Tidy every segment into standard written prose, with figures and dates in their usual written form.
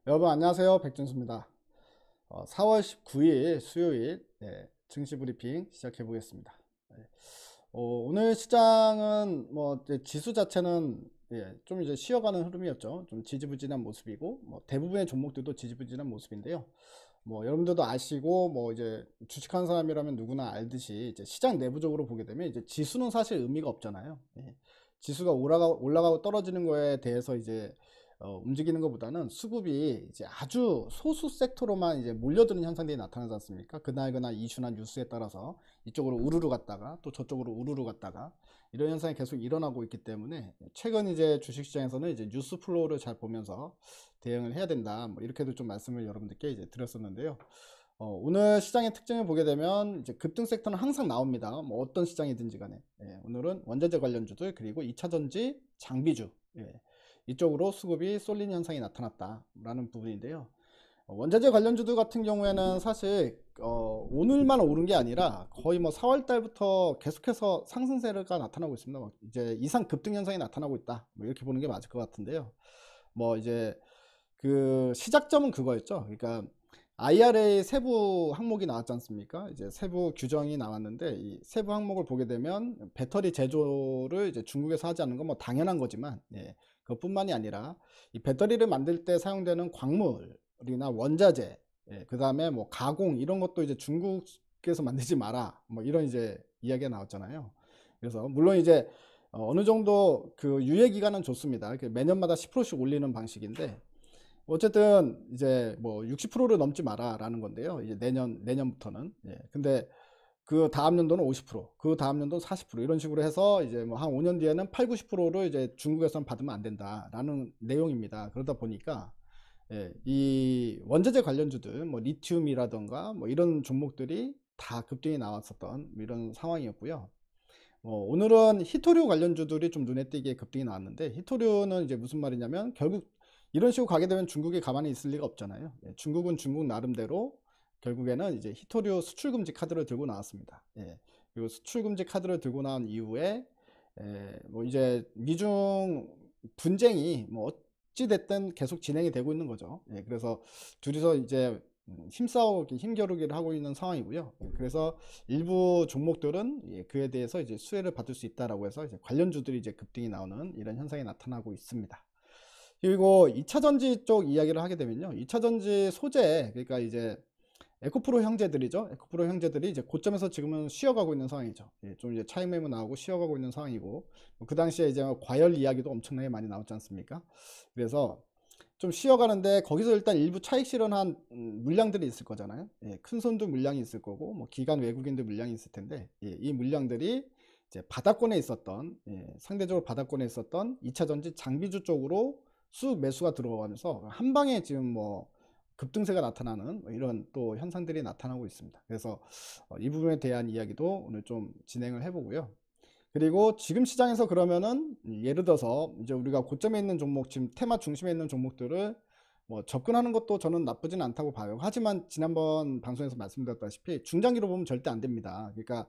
여러분 안녕하세요, 백준수입니다. 4월 19일 수요일 증시 브리핑 시작해 보겠습니다. 오늘 시장은 뭐 이제 지수 자체는 좀 이제 쉬어가는 흐름이었죠. 좀 지지부진한 모습이고 뭐 대부분의 종목들도 지지부진한 모습인데요. 뭐 여러분들도 아시고 뭐 이제 주식하는 사람이라면 누구나 알듯이 이제 시장 내부적으로 보게 되면 이제 지수는 사실 의미가 없잖아요. 지수가 올라가고 떨어지는 거에 대해서 이제 움직이는 것보다는 수급이 이제 아주 소수 섹터로만 이제 몰려드는 현상들이 나타나지 않습니까? 그날 이슈나 뉴스에 따라서 이쪽으로 우르르 갔다가 또 저쪽으로 우르르 갔다가 이런 현상이 계속 일어나고 있기 때문에 최근 이제 주식시장에서는 이제 뉴스 플로우를 잘 보면서 대응을 해야 된다. 뭐 이렇게도 좀 말씀을 여러분들께 이제 드렸었는데요. 오늘 시장의 특징을 보게 되면 이제 급등 섹터는 항상 나옵니다. 뭐 어떤 시장이든지 간에. 오늘은 원자재 관련주들 그리고 2차전지 장비주 이쪽으로 수급이 쏠리는 현상이 나타났다라는 부분인데요. 원자재 관련주들 같은 경우에는 사실 오늘만 오른 게 아니라 거의 뭐 4월 달부터 계속해서 상승세가 나타나고 있습니다. 이제 이상 급등 현상이 나타나고 있다. 뭐 이렇게 보는 게 맞을 것 같은데요. 뭐 이제 그 시작점은 그거였죠. 그러니까 IRA 세부 항목이 나왔지 않습니까? 이제 세부 규정이 나왔는데 이 세부 항목을 보게 되면 배터리 제조를 이제 중국에서 하지 않는 건 뭐 당연한 거지만 그것뿐만이 아니라 이 배터리를 만들 때 사용되는 광물이나 원자재 그 다음에 뭐 가공 이런 것도 이제 중국에서 만들지 마라 뭐 이런 이제 이야기가 나왔잖아요. 그래서 물론 이제 어느 정도 그 유예 기간은 좋습니다. 매년마다 10%씩 올리는 방식인데 어쨌든 이제 뭐 60%를 넘지 마라라는 건데요. 이제 내년부터는. 근데 그 다음 연도는 50%, 그 다음 연도는 40% 이런 식으로 해서 이제 뭐 한 5년 뒤에는 8, 90%를 이제 중국에서는 받으면 안 된다라는 내용입니다. 그러다 보니까 이 원자재 관련주들 뭐 리튬이라던가 뭐 이런 종목들이 다 급등이 나왔었던 이런 상황이었고요. 오늘은 히토류 관련주들이 좀 눈에 띄게 급등이 나왔는데 히토류는 이제 무슨 말이냐면 결국 이런 식으로 가게 되면 중국이 가만히 있을 리가 없잖아요. 중국은 중국 나름대로 결국에는 이제 히토류 수출 금지 카드를 들고 나왔습니다. 그리고 수출 금지 카드를 들고 나온 이후에 뭐 이제 미중 분쟁이 뭐 어찌 됐든 계속 진행이 되고 있는 거죠. 그래서 둘이서 이제 힘싸우기 힘겨루기를 하고 있는 상황이고요. 그래서 일부 종목들은 그에 대해서 이제 수혜를 받을 수 있다라고 해서 이제 관련주들이 이제 급등이 나오는 이런 현상이 나타나고 있습니다. 그리고 2차전지 쪽 이야기를 하게 되면요. 2차전지 소재, 그러니까 이제 에코프로 형제들이죠. 에코프로 형제들이 이제 고점에서 지금은 쉬어가고 있는 상황이죠. 좀 이제 차익 매물 나오고 쉬어가고 있는 상황이고, 그 당시에 이제 과열 이야기도 엄청나게 많이 나왔지 않습니까? 그래서 좀 쉬어가는데 거기서 일단 일부 차익 실현한 물량들이 있을 거잖아요. 큰 손도 물량이 있을 거고, 뭐 기관 외국인들 물량이 있을 텐데, 이 물량들이 이제 바닥권에 있었던, 상대적으로 바닥권에 있었던 2차전지 장비주 쪽으로 쑥 매수가 들어가면서 한 방에 지금 뭐 급등세가 나타나는 이런 또 현상들이 나타나고 있습니다. 그래서 이 부분에 대한 이야기도 오늘 좀 진행을 해보고요. 그리고 지금 시장에서 그러면은 예를 들어서 이제 우리가 고점에 있는 종목, 지금 테마 중심에 있는 종목들을 뭐 접근하는 것도 저는 나쁘진 않다고 봐요. 하지만 지난번 방송에서 말씀드렸다시피 중장기로 보면 절대 안 됩니다. 그러니까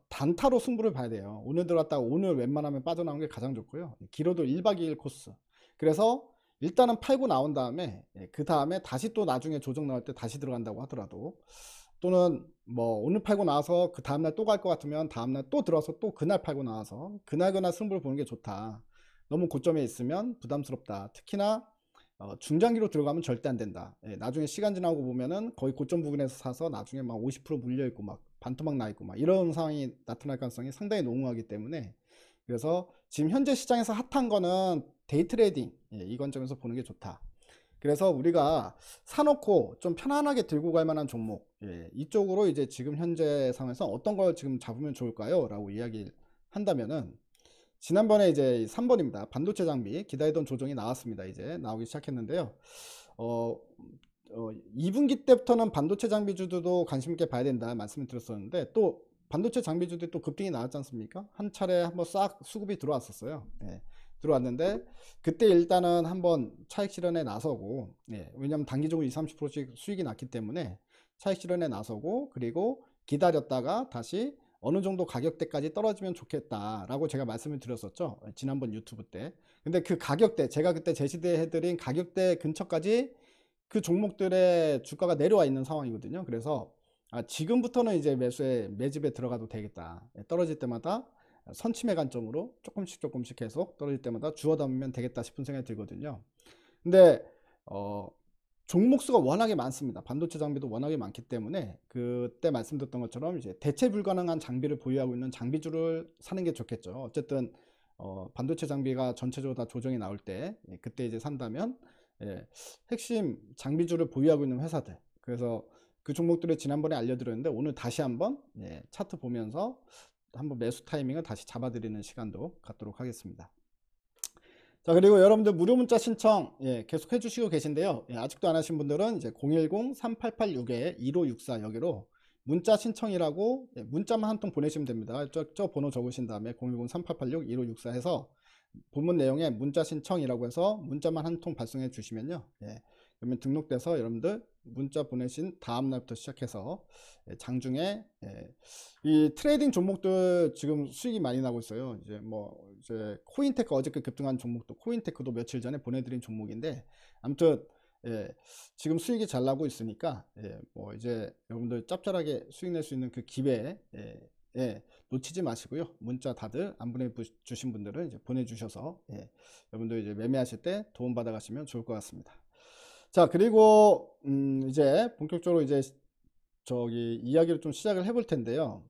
단타로 승부를 봐야 돼요. 오늘 들어갔다가 오늘 웬만하면 빠져나오는 게 가장 좋고요. 길어도 1박 2일 코스. 그래서 일단은 팔고 나온 다음에 그 다음에 다시 또 나중에 조정 나올 때 다시 들어간다고 하더라도 또는 뭐 오늘 팔고 나와서 그 다음날 또 갈 것 같으면 다음날 또 들어서 또 그날 팔고 나와서 그날 승부를 보는 게 좋다. 너무 고점에 있으면 부담스럽다. 특히나 중장기로 들어가면 절대 안 된다. 나중에 시간 지나고 보면은 거의 고점 부근에서 사서 나중에 막 50% 물려 있고 막 반토막 나 있고 막 이런 상황이 나타날 가능성이 상당히 농후하기 때문에 그래서 지금 현재 시장에서 핫한 거는 데이 트레이딩 이 관점에서 보는 게 좋다. 그래서 우리가 사놓고 좀 편안하게 들고 갈 만한 종목 이쪽으로 이제 지금 현재 상황에서 어떤 걸 지금 잡으면 좋을까요? 라고 이야기를 한다면은 지난번에 이제 3번입니다. 반도체 장비 기다리던 조정이 나왔습니다. 이제 나오기 시작했는데요. 어, 2분기 때부터는 반도체 장비주도 관심 있게 봐야 된다 말씀을 드렸었는데 또 반도체 장비주들이 또 급등이 나왔지 않습니까? 한 차례 한번 싹 수급이 들어왔었어요. 들어왔는데 그때 일단은 한번 차익 실현에 나서고 왜냐면 단기적으로 20, 30%씩 수익이 났기 때문에 차익 실현에 나서고 그리고 기다렸다가 다시 어느 정도 가격대까지 떨어지면 좋겠다라고 제가 말씀을 드렸었죠. 지난번 유튜브 때. 근데 그 가격대, 제가 그때 제시해 드린 가격대 근처까지 그 종목들의 주가가 내려와 있는 상황이거든요. 그래서 지금부터는 이제 매집에 들어가도 되겠다. 떨어질 때마다 선침의 관점으로 조금씩 계속 떨어질 때마다 주워 담으면 되겠다 싶은 생각이 들거든요. 근데 종목수가 워낙에 많습니다. 반도체 장비도 워낙에 많기 때문에 그때 말씀드렸던 것처럼 이제 대체 불가능한 장비를 보유하고 있는 장비주를 사는 게 좋겠죠. 어쨌든 반도체 장비가 전체적으로 다 조정이 나올 때 그때 이제 산다면 핵심 장비주를 보유하고 있는 회사들, 그래서 그 종목들을 지난번에 알려드렸는데 오늘 다시 한번 차트 보면서 한번 매수 타이밍을 다시 잡아드리는 시간도 갖도록 하겠습니다. 자, 그리고 여러분들 무료 문자 신청 계속 해주시고 계신데요. 아직도 안 하신 분들은 이제 010-3886-1564 여기로 문자 신청이라고 문자만 한 통 보내시면 됩니다. 저 번호 적으신 다음에 010-3886-1564 해서 본문 내용에 문자 신청이라고 해서 문자만 한 통 발송해 주시면요. 그러면 등록돼서 여러분들 문자 보내신 다음 날부터 시작해서 장중에 이 트레이딩 종목들 지금 수익이 많이 나고 있어요. 이제 코인테크 어저께 급등한 종목도 코인테크도 며칠 전에 보내드린 종목인데 아무튼 지금 수익이 잘 나고 있으니까 뭐 이제 여러분들 짭짤하게 수익 낼 수 있는 그 기회 놓치지 마시고요. 문자 다들 안 보내주신 분들은 이제 보내주셔서 여러분들 이제 매매하실 때 도움 받아 가시면 좋을 것 같습니다. 자, 그리고 이제 본격적으로 이제 이야기를 좀 시작을 해볼 텐데요.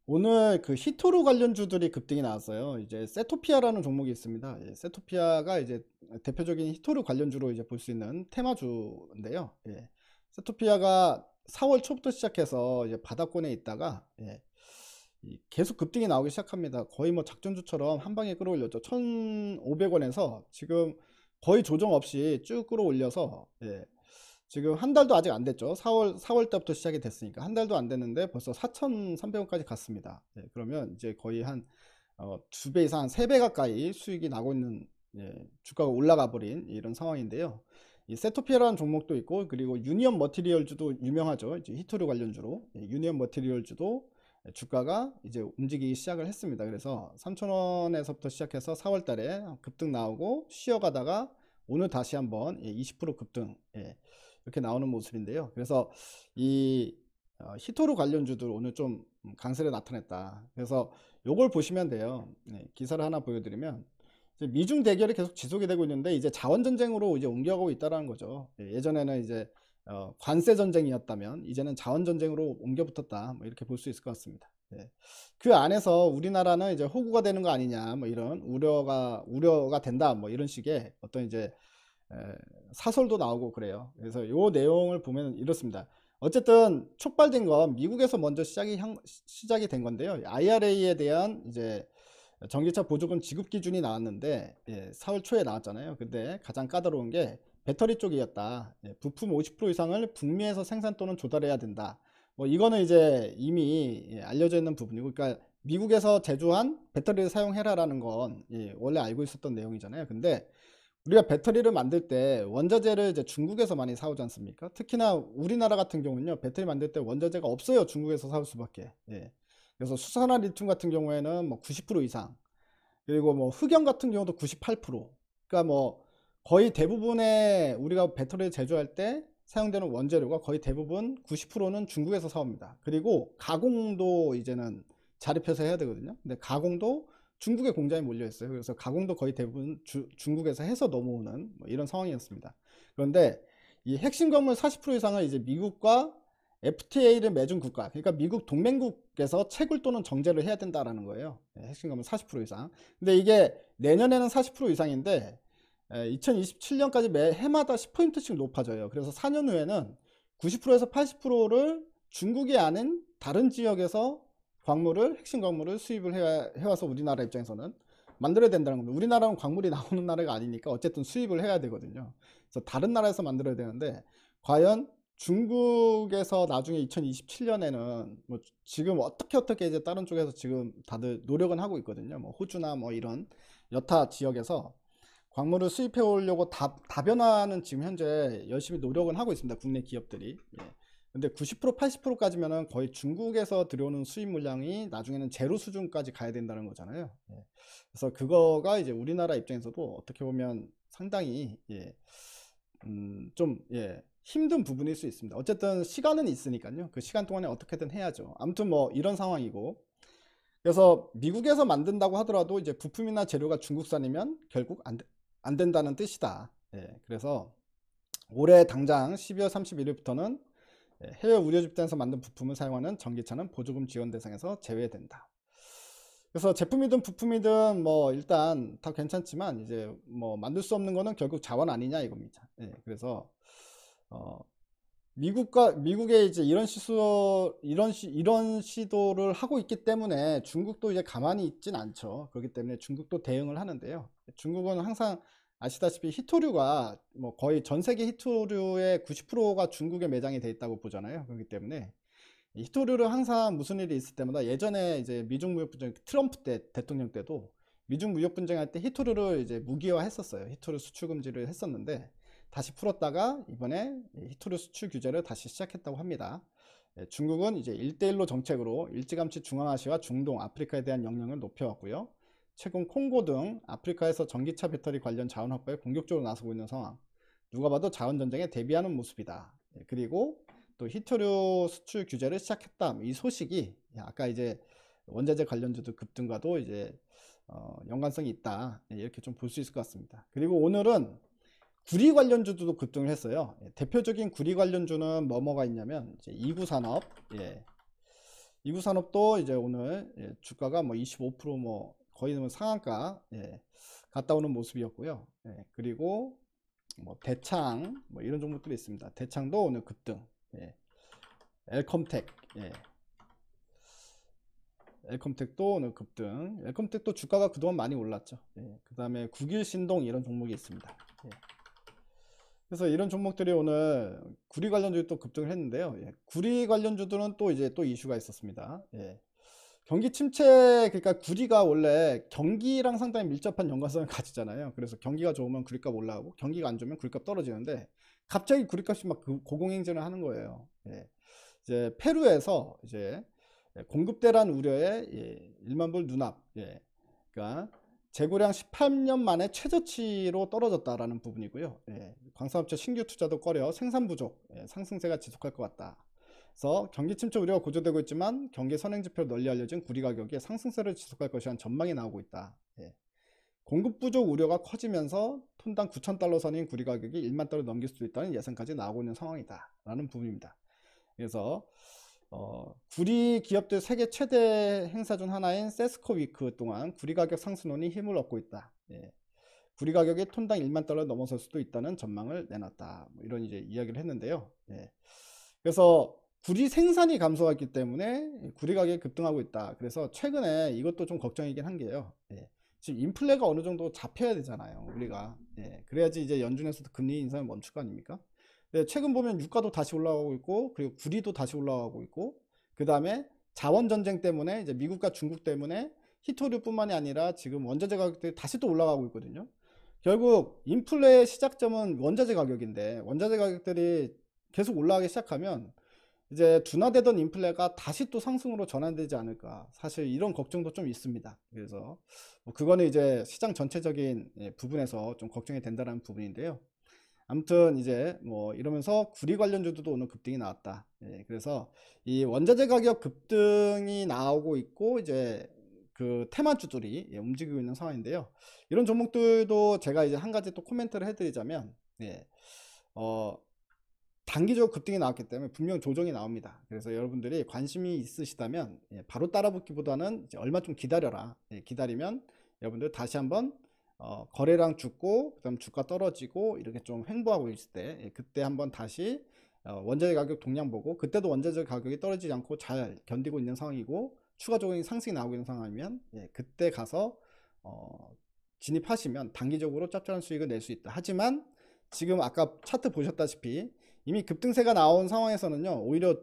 오늘 그 히토루 관련주들이 급등이 나왔어요. 이제 세토피아라는 종목이 있습니다. 세토피아가 이제 대표적인 히토루 관련주로 이제 볼 수 있는 테마주인데요. 세토피아가 4월 초부터 시작해서 이제 바닥권에 있다가 계속 급등이 나오기 시작합니다. 거의 뭐 작전주처럼 한 방에 끌어올렸죠. 1,500원에서 지금 거의 조정 없이 쭉 끌어올려서 지금 한 달도 아직 안 됐죠. 4월 때부터 시작이 됐으니까 한 달도 안 됐는데 벌써 4,300원까지 갔습니다. 그러면 이제 거의 한 2배 이상, 3배 가까이 수익이 나고 있는 주가가 올라가 버린 이런 상황인데요. 이 세토피아라는 종목도 있고, 그리고 유니언 머티리얼주도 유명하죠. 이제 히토류 관련주로 유니언 머티리얼주도 주가가 이제 움직이기 시작을 했습니다. 그래서 3,000원에서부터 시작해서 4월 달에 급등 나오고 쉬어가다가 오늘 다시 한번 20% 급등 이렇게 나오는 모습인데요. 그래서 이 히토루 관련주들 오늘 좀 강세를 나타냈다. 그래서 요걸 보시면 돼요. 기사를 하나 보여드리면 이제 미중 대결이 계속 지속이 되고 있는데 이제 자원전쟁으로 이제 옮겨가고 있다는 거죠. 예전에는 이제 관세 전쟁이었다면 이제는 자원 전쟁으로 옮겨 붙었다, 뭐 이렇게 볼 수 있을 것 같습니다. 그 안에서 우리나라는 이제 호구가 되는 거 아니냐, 뭐 이런 우려가 된다, 뭐 이런 식의 어떤 이제 사설도 나오고 그래요. 그래서 요 내용을 보면 이렇습니다. 어쨌든 촉발된 건 미국에서 먼저 시작이 된 건데요. IRA에 대한 이제 전기차 보조금 지급 기준이 나왔는데 4월 초에 나왔잖아요. 근데 가장 까다로운 게 배터리 쪽이었다. 부품 50% 이상을 북미에서 생산 또는 조달해야 된다. 뭐 이거는 이제 이미 알려져 있는 부분이고, 그러니까 미국에서 제조한 배터리를 사용해라라는 건 원래 알고 있었던 내용이잖아요. 근데 우리가 배터리를 만들 때 원자재를 이제 중국에서 많이 사오지 않습니까? 특히나 우리나라 같은 경우는요, 배터리 만들 때 원자재가 없어요. 중국에서 사올 수밖에. 그래서 수산화 리튬 같은 경우에는 뭐 90% 이상, 그리고 뭐 흑연 같은 경우도 98%. 그러니까 뭐 거의 대부분의 우리가 배터리를 제조할 때 사용되는 원재료가 거의 대부분 90%는 중국에서 사옵니다. 그리고 가공도 이제는 자립해서 해야 되거든요. 근데 가공도 중국의 공장에 몰려 있어요. 그래서 가공도 거의 대부분 중국에서 해서 넘어오는 뭐 이런 상황이었습니다. 그런데 이 핵심 건물 40% 이상은 이제 미국과 FTA를 맺은 국가, 그러니까 미국 동맹국에서 채굴 또는 정제를 해야 된다라는 거예요. 핵심 건물 40% 이상. 근데 이게 내년에는 40% 이상인데 2027년까지 매 해마다 10%씩 높아져요. 그래서 4년 후에는 90%에서 80%를 중국이 아닌 다른 지역에서 핵심 광물을 수입을 해와서 우리나라 입장에서는 만들어야 된다는 겁니다. 우리나라는 광물이 나오는 나라가 아니니까 어쨌든 수입을 해야 되거든요. 그래서 다른 나라에서 만들어야 되는데, 과연 중국에서 나중에 2027년에는 뭐 지금 어떻게 이제 다른 쪽에서 지금 다들 노력은 하고 있거든요. 뭐 호주나 뭐 이런 여타 지역에서 광물을 수입해 오려고 다변화는 지금 현재 열심히 노력은 하고 있습니다. 국내 기업들이. 근데 90% 80%까지면은 거의 중국에서 들어오는 수입 물량이 나중에는 제로 수준까지 가야 된다는 거잖아요. 예. 그래서 그거가 이제 우리나라 입장에서도 어떻게 보면 상당히 좀 힘든 부분일 수 있습니다. 어쨌든 시간은 있으니까요. 그 시간 동안에 어떻게든 해야죠. 아무튼 뭐 이런 상황이고, 그래서 미국에서 만든다고 하더라도 이제 부품이나 재료가 중국산이면 결국 안 된다는 뜻이다. 예. 그래서 올해 당장 12월 31일부터는 해외 우려 집단에서 만든 부품을 사용하는 전기차는 보조금 지원 대상에서 제외된다. 그래서 제품이든 부품이든 뭐 일단 다 괜찮지만 이제 뭐 만들 수 없는 거는 결국 자원 아니냐 이겁니다. 예, 그래서 미국의 이제 이런 시도를 하고 있기 때문에 중국도 이제 가만히 있진 않죠. 그렇기 때문에 중국도 대응을 하는데요. 중국은 항상 아시다시피 히토류가 뭐 거의 전 세계 히토류의 90%가 중국에 매장이 돼 있다고 보잖아요. 그렇기 때문에 이 히토류를 항상 무슨 일이 있을 때마다, 예전에 이제 미중 무역 분쟁, 트럼프 때 대통령 때도 미중 무역 분쟁할 때 히토류를 이제 무기화 했었어요. 히토류 수출 금지를 했었는데 다시 풀었다가 이번에 히토류 수출 규제를 다시 시작했다고 합니다. 중국은 이제 1대1로 정책으로 일찌감치 중앙아시아와 중동, 아프리카에 대한 영향을 높여왔고요. 최근 콩고 등 아프리카에서 전기차 배터리 관련 자원 확보에 공격적으로 나서고 있는 상황. 누가 봐도 자원 전쟁에 대비하는 모습이다. 그리고 또 히토류 수출 규제를 시작했다. 이 소식이 아까 이제 원자재 관련주도 급등과도 이제 연관성이 있다. 이렇게 좀 볼 수 있을 것 같습니다. 그리고 오늘은 구리 관련주도 급등을 했어요. 대표적인 구리 관련주는 뭐가 있냐면 이제 이구산업, 이구산업도 이제 오늘 주가가 뭐 25% 거의 뭐 상한가 갔다 오는 모습이었고요. 그리고 뭐 대창 뭐 이런 종목들이 있습니다. 대창도 오늘 급등. 엘컴텍, 엘컴텍도 오늘 급등. 엘컴텍도 주가가 그동안 많이 올랐죠. 그 다음에 국일신동 이런 종목이 있습니다. 그래서 이런 종목들이 오늘 구리 관련주에 또 급등을 했는데요. 구리 관련주들은 또 이제 또 이슈가 있었습니다. 경기 침체, 그러니까 구리가 원래 경기랑 상당히 밀접한 연관성을 가지잖아요. 그래서 경기가 좋으면 구리값 올라가고 경기가 안 좋으면 구리값 떨어지는데 갑자기 구리값이 막 고공행진을 하는 거예요. 이제 페루에서 이제 공급대란 우려에 1만 불 눈앞, 그러니까 재고량 18년 만에 최저치로 떨어졌다라는 부분이고요. 광산업체 신규 투자도 꺼려 생산 부족, 상승세가 지속할 것 같다. 그래서 경기 침체 우려가 고조되고 있지만 경기 선행지표로 널리 알려진 구리 가격이 상승세를 지속할 것이라는 전망이 나오고 있다. 공급 부족 우려가 커지면서 톤당 9,000달러 선인 구리 가격이 1만 달러 넘길 수도 있다는 예상까지 나오고 있는 상황이다 라는 부분입니다. 그래서 구리 기업들 세계 최대 행사 중 하나인 세스코 위크 동안 구리 가격 상승론이 힘을 얻고 있다. 구리 가격이 톤당 1만 달러 넘어설 수도 있다는 전망을 내놨다. 뭐 이런 이제 이야기를 했는데요. 그래서 구리 생산이 감소했기 때문에 구리 가격이 급등하고 있다. 그래서 최근에 이것도 좀 걱정이긴 한 게요. 지금 인플레가 어느 정도 잡혀야 되잖아요. 우리가. 그래야지 이제 연준에서도 금리 인상을 멈출 거 아닙니까? 최근 보면 유가도 다시 올라가고 있고, 그리고 구리도 다시 올라가고 있고, 그 다음에 자원 전쟁 때문에 이제 미국과 중국 때문에 히토류뿐만이 아니라 지금 원자재 가격들이 다시 또 올라가고 있거든요. 결국 인플레의 시작점은 원자재 가격인데, 원자재 가격들이 계속 올라가기 시작하면 이제 둔화되던 인플레가 다시 또 상승으로 전환되지 않을까, 사실 이런 걱정도 좀 있습니다. 그래서 뭐 그거는 이제 시장 전체적인 부분에서 좀 걱정이 된다는 부분인데요. 아무튼 이제 뭐 이러면서 구리 관련주도 오늘 급등이 나왔다. 그래서 이 원자재 가격 급등이 나오고 있고 이제 그 테마주들이 움직이고 있는 상황인데요. 이런 종목들도 제가 이제 한 가지 또 코멘트를 해드리자면, 단기적으로 급등이 나왔기 때문에 분명 조정이 나옵니다. 그래서 여러분들이 관심이 있으시다면 바로 따라붙기보다는 이제 얼마 좀 기다려라. 기다리면 여러분들 다시 한번 거래량 죽고 그다음 주가 떨어지고 이렇게 좀 횡보하고 있을 때 그때 한번 다시 원자재 가격 동향 보고, 그때도 원자재 가격이 떨어지지 않고 잘 견디고 있는 상황이고 추가적인 상승이 나오고 있는 상황이면 그때 가서 진입하시면 단기적으로 짭짤한 수익을 낼 수 있다. 하지만 지금 아까 차트 보셨다시피 이미 급등세가 나온 상황에서는요, 오히려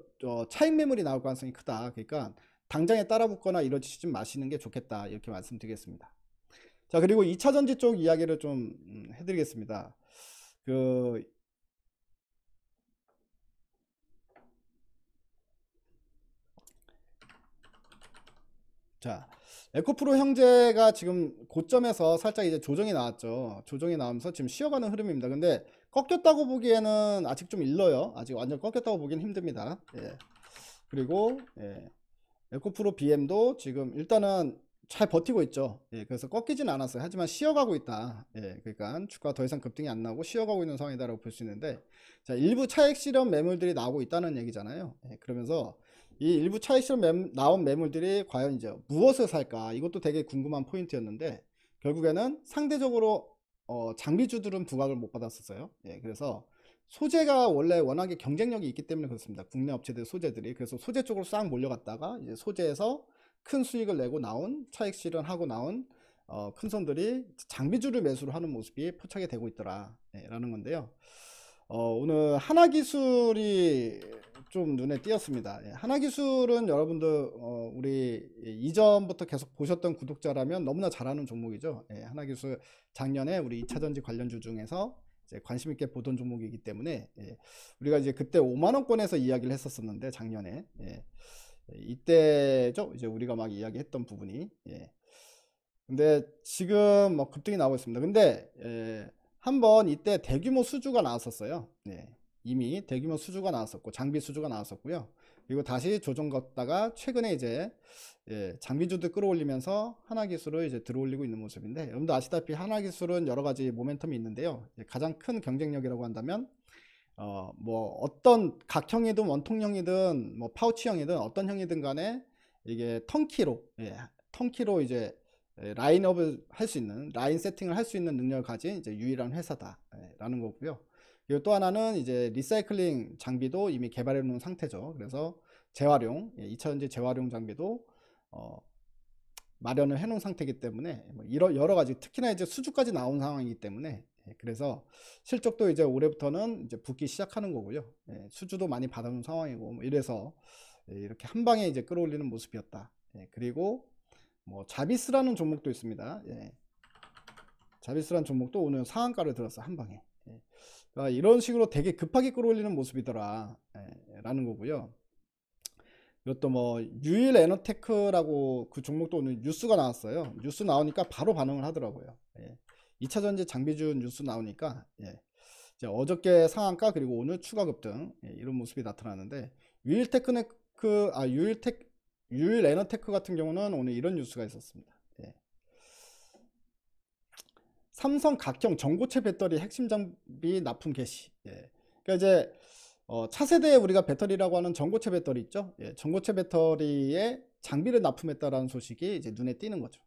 차익 매물이 나올 가능성이 크다. 그러니까 당장에 따라붙거나 이러지 마시는 게 좋겠다, 이렇게 말씀드리겠습니다. 자, 그리고 2차전지 쪽 이야기를 좀 해드리겠습니다. 자, 에코프로 형제가 지금 고점에서 살짝 이제 조정이 나왔죠. 조정이 나오면서 지금 쉬어가는 흐름입니다. 근데 꺾였다고 보기에는 아직 좀 일러요. 아직 완전 꺾였다고 보기는 힘듭니다. 예. 그리고 에코프로 BM도 지금 일단은 잘 버티고 있죠. 예, 그래서 꺾이진 않았어요. 하지만 쉬어가고 있다. 예, 그러니까 주가 더 이상 급등이 안 나오고 쉬어가고 있는 상황이다라고 볼 수 있는데, 자, 일부 차익 실현 매물들이 나오고 있다는 얘기잖아요. 예, 그러면서 이 일부 차익 실현 나온 매물들이 과연 이제 무엇을 살까? 이것도 되게 궁금한 포인트였는데, 결국에는 상대적으로 장비주들은 부각을 못 받았었어요. 예, 그래서 소재가 원래 워낙에 경쟁력이 있기 때문에 그렇습니다. 국내 업체들 소재들이. 그래서 소재 쪽으로 싹 몰려갔다가 이제 소재에서 큰 수익을 내고 나온 차익 실현하고 나온 큰 손들이 장비주를 매수를 하는 모습이 포착이 되고 있더라 라는 건데요. 오늘 하나기술이 좀 눈에 띄었습니다. 예, 하나기술은 여러분들 우리 이전부터 계속 보셨던 구독자라면 너무나 잘 아는 종목이죠. 예, 하나기술 작년에 우리 2차전지 관련주 중에서 이제 관심 있게 보던 종목이기 때문에 우리가 이제 그때 5만원권에서 이야기를 했었었는데 작년에 이때죠. 이제 우리가 막 이야기했던 부분이 근데 지금 뭐 급등이 나오고 있습니다. 근데 한번 이때 대규모 수주가 나왔었어요. 이미 대규모 수주가 나왔었고 장비 수주가 나왔었고요. 그리고 다시 조정 걷다가 최근에 이제 장비주도 끌어올리면서 하나기술을 이제 들어올리고 있는 모습인데, 여러분도 아시다시피 하나기술은 여러 가지 모멘텀이 있는데요. 가장 큰 경쟁력이라고 한다면 뭐 어떤 각형이든 원통형이든 뭐 파우치형이든 어떤 형이든 간에 이게 턴키로 이제 라인업을 할 수 있는, 라인 세팅을 할 수 있는 능력을 가진 이제 유일한 회사다라는 거고요. 그리고 또 하나는 이제 리사이클링 장비도 이미 개발해 놓은 상태죠. 그래서 재활용, 2차전지 재활용 장비도 마련을 해 놓은 상태이기 때문에 뭐 여러 가지, 특히나 이제 수주까지 나온 상황이기 때문에 그래서 실적도 이제 올해부터는 이제 붙기 시작하는 거고요. 수주도 많이 받아놓은 상황이고 뭐 이래서 이렇게 한 방에 이제 끌어올리는 모습이었다. 그리고 뭐 자비스라는 종목도 있습니다. 자비스라는 종목도 오늘 상한가를 들었어, 한 방에. 그러니까 이런 식으로 되게 급하게 끌어올리는 모습이더라 라는 거고요. 이것도 뭐 유일 에너테크라고 그 종목도 오늘 뉴스가 나왔어요. 뉴스 나오니까 바로 반응을 하더라고요. 2차전지 장비주 뉴스 나오니까 이제 어저께 상한가 그리고 오늘 추가 급등 이런 모습이 나타나는데, 유일 에너테크 같은 경우는 오늘 이런 뉴스가 있었습니다. 삼성 각형 전고체 배터리 핵심 장비 납품 개시. 그러니까 이제 차세대에 우리가 배터리라고 하는 전고체 배터리 있죠. 전고체 배터리에 장비를 납품했다라는 소식이 이제 눈에 띄는 거죠.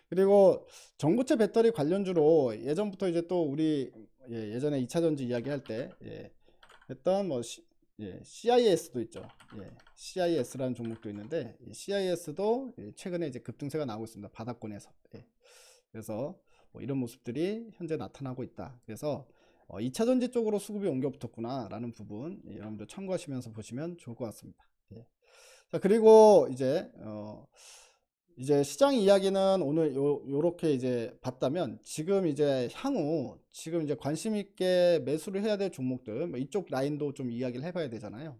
그리고 전고체 배터리 관련주로 예전부터 이제 또 우리 예전에 2차전지 이야기할 때 했던 뭐 CIS도 있죠. CIS라는 종목도 있는데 CIS도 최근에 이제 급등세가 나오고 있습니다. 바닥권에서. 그래서 뭐 이런 모습들이 현재 나타나고 있다. 그래서 2차전지 쪽으로 수급이 옮겨 붙었구나 라는 부분 여러분들 참고하시면서 보시면 좋을 것 같습니다. 자, 그리고 이제 시장 이야기는 오늘 요렇게 이제 봤다면, 지금 이제 향후 지금 이제 관심 있게 매수를 해야 될 종목들, 뭐 이쪽 라인도 좀 이야기를 해봐야 되잖아요.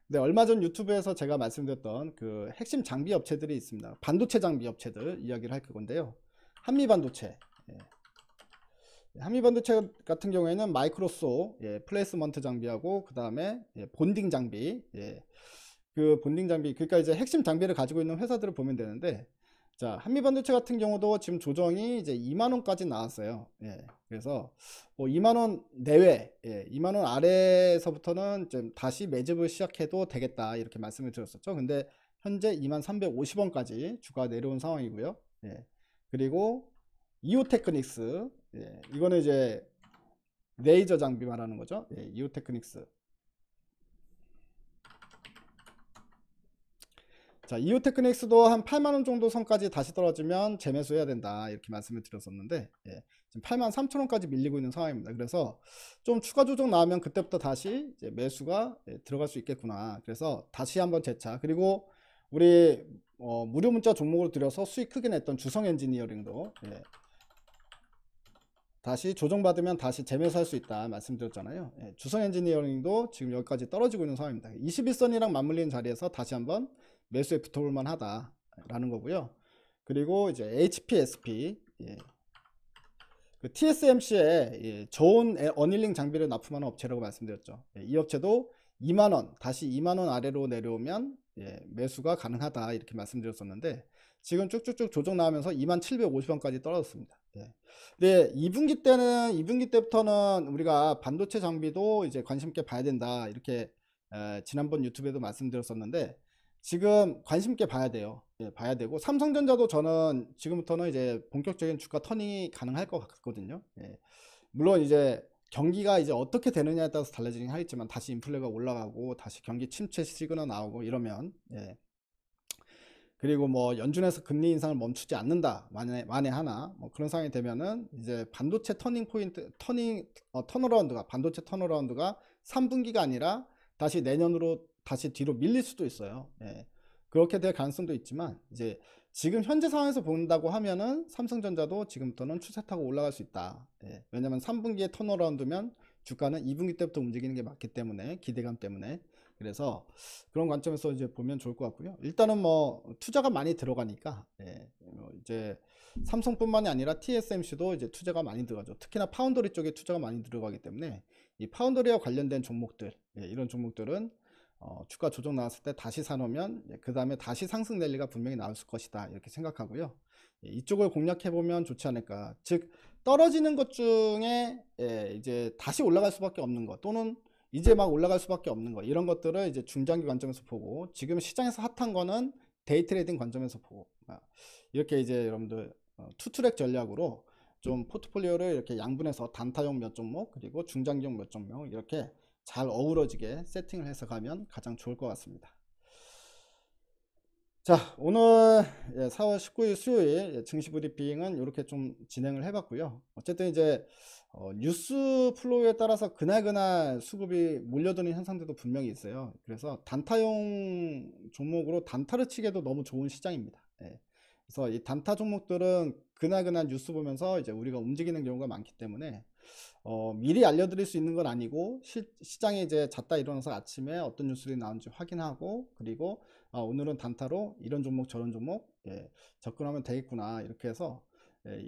근데 얼마 전 유튜브에서 제가 말씀드렸던 그 핵심 장비 업체들이 있습니다. 반도체 장비 업체들 이야기를 할 건데요. 한미반도체. 한미반도체 같은 경우에는 마이크로소 플레이스먼트 장비하고 그 다음에 본딩 장비, 그 본딩 장비, 그러니까 이제 핵심 장비를 가지고 있는 회사들을 보면 되는데, 자, 한미반도체 같은 경우도 지금 조정이 이제 2만원까지 나왔어요. 그래서 뭐 2만원 내외, 2만원 아래에서부터는 좀 다시 매집을 시작해도 되겠다 이렇게 말씀을 드렸었죠. 근데 현재 2350원까지 주가가 내려온 상황이고요. 그리고 이오테크닉스, 이거는 이제 레이저 장비 말하는 거죠. 이오테크닉스. 자, 이오테크닉스도 한 8만원 정도 선까지 다시 떨어지면 재매수해야 된다 이렇게 말씀을 드렸었는데, 지금 83,000원까지 밀리고 있는 상황입니다. 그래서 좀 추가 조정 나오면 그때부터 다시 이제 매수가 들어갈 수 있겠구나. 그래서 다시 한번 재차, 그리고 우리 무료 문자 종목으로 들여서 수익 크게 냈던 주성 엔지니어링도 다시 조정받으면 다시 재매수할 수 있다 말씀드렸잖아요. 주성 엔지니어링도 지금 여기까지 떨어지고 있는 상황입니다. 21선이랑 맞물리는 자리에서 다시 한번 매수에 붙어볼 만하다 라는 거고요. 그리고 이제 HPSP, 예. 그 TSMC에 예, 좋은 어닐링 장비를 납품하는 업체라고 말씀드렸죠. 예, 이 업체도 2만원, 다시 2만원 아래로 내려오면 예, 매수가 가능하다 이렇게 말씀드렸었는데 지금 쭉쭉쭉 조정 나오면서 2750원까지 떨어졌습니다. 예. 근데 2분기 때부터는 우리가 반도체 장비도 이제 관심 있게 봐야 된다 이렇게 지난번 유튜브에도 말씀드렸었는데 지금 관심 있게 봐야 돼요. 예, 봐야 되고 삼성전자도 저는 지금부터는 이제 본격적인 주가 터닝이 가능할 것 같거든요. 예. 물론 이제 경기가 이제 어떻게 되느냐에 따라서 달라지긴 하겠지만 다시 인플레가 올라가고 다시 경기 침체 시그널 나오고 이러면 예. 그리고 뭐 연준에서 금리 인상을 멈추지 않는다 만에 하나 뭐 그런 상황이 되면은 이제 반도체 턴어라운드가 반도체 턴어라운드가 3분기가 아니라 다시 내년으로 다시 뒤로 밀릴 수도 있어요. 예. 그렇게 될 가능성도 있지만 이제 지금 현재 상황에서 본다고 하면은 삼성전자도 지금부터는 추세 타고 올라갈 수 있다. 예. 왜냐면 3분기에 턴어라운드면 주가는 2분기 때부터 움직이는 게 맞기 때문에 기대감 때문에 그래서 그런 관점에서 이제 보면 좋을 것 같고요. 일단은 뭐 투자가 많이 들어가니까 예. 이제 삼성뿐만이 아니라 TSMC도 이제 투자가 많이 들어가죠. 특히나 파운더리 쪽에 투자가 많이 들어가기 때문에 이 파운더리와 관련된 종목들 예, 이런 종목들은 주가 조정 나왔을 때 다시 사놓으면 그 다음에 다시 상승 랠리가 분명히 나올 것이다 이렇게 생각하고요. 예, 이쪽을 공략해 보면 좋지 않을까. 즉 떨어지는 것 중에 예, 이제 다시 올라갈 수밖에 없는 것 또는 이제 막 올라갈 수밖에 없는 거 이런 것들을 이제 중장기 관점에서 보고 지금 시장에서 핫한 거는 데이 트레이딩 관점에서 보고 이렇게 이제 여러분들 투트랙 전략으로 좀 포트폴리오를 이렇게 양분해서 단타용 몇 종목 그리고 중장기용 몇 종목 이렇게 잘 어우러지게 세팅을 해서 가면 가장 좋을 것 같습니다. 자, 오늘 4월 19일 수요일 증시 브리핑은 이렇게 좀 진행을 해봤고요. 어쨌든 이제 뉴스 플로우에 따라서 그날 수급이 몰려드는 현상들도 분명히 있어요. 그래서 단타용 종목으로 단타를 치기에도 너무 좋은 시장입니다. 예. 그래서 이 단타 종목들은 그날 뉴스 보면서 이제 우리가 움직이는 경우가 많기 때문에 미리 알려드릴 수 있는 건 아니고 시장에 이제 잤다 일어나서 아침에 어떤 뉴스들이 나오는지 확인하고 그리고 오늘은 단타로 이런 종목 저런 종목 예, 접근하면 되겠구나 이렇게 해서 예,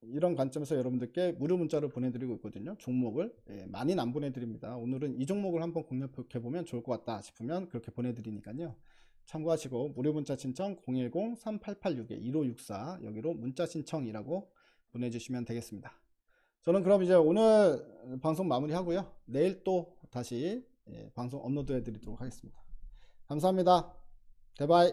이런 관점에서 여러분들께 무료 문자를 보내드리고 있거든요. 종목을 예, 많이는 안 보내드립니다. 오늘은 이 종목을 한번 공략해 보면 좋을 것 같다 싶으면 그렇게 보내드리니까요. 참고하시고 무료 문자 신청 010-3886-1564 여기로 문자 신청이라고 보내주시면 되겠습니다. 저는 그럼 이제 오늘 방송 마무리 하고요. 내일 또 다시 방송 업로드 해드리도록 하겠습니다. 감사합니다. 대바이.